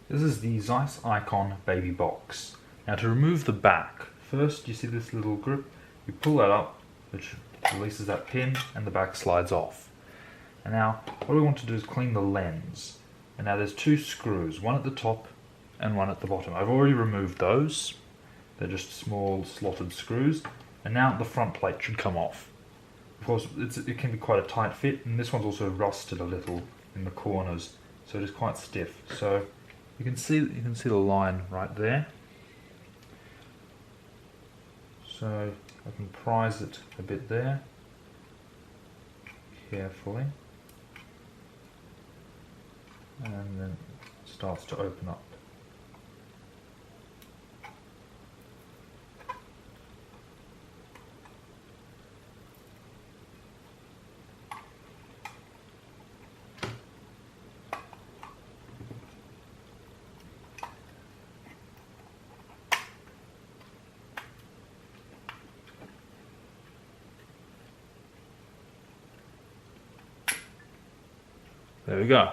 This is the Zeiss Ikon baby box. Now to remove the back, first you see this little grip, you pull that up, which releases that pin, and the back slides off. And now what we want to do is clean the lens. And now there's two screws, one at the top and one at the bottom. I've already removed those. They're just small slotted screws. And now the front plate should come off. Of course, it can be quite a tight fit, and this one's also rusted a little in the corners, so it is quite stiff. So you can see the line right there. So I can prise it a bit there, carefully, and then it starts to open up. There we go.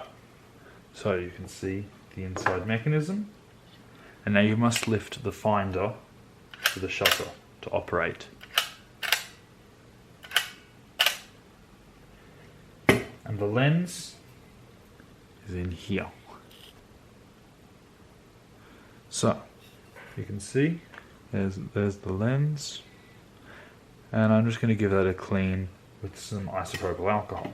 So you can see the inside mechanism, and now you must lift the finder to the shutter to operate. And the lens is in here. So you can see there's the lens, and I'm just going to give that a clean with some isopropyl alcohol.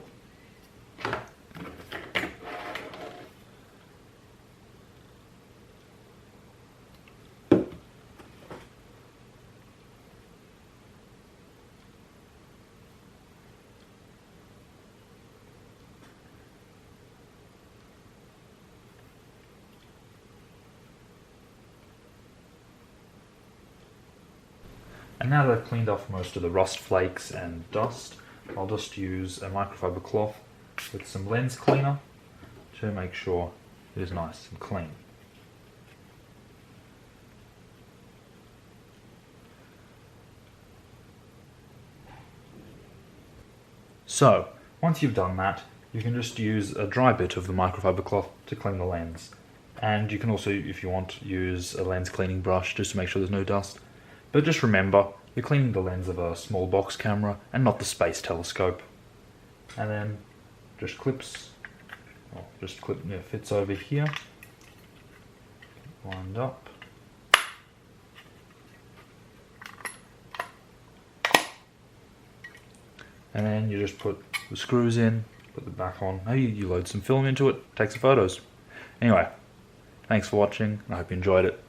And now that I've cleaned off most of the rust flakes and dust, I'll just use a microfiber cloth with some lens cleaner to make sure it is nice and clean. So, once you've done that, you can just use a dry bit of the microfiber cloth to clean the lens. And you can also, if you want, use a lens cleaning brush just to make sure there's no dust. But just remember, you're cleaning the lens of a small box camera and not the space telescope. And then just fits over here, wind up. And then you just put the screws in, put the back on. Maybe you load some film into it, take some photos. Anyway, thanks for watching, I hope you enjoyed it.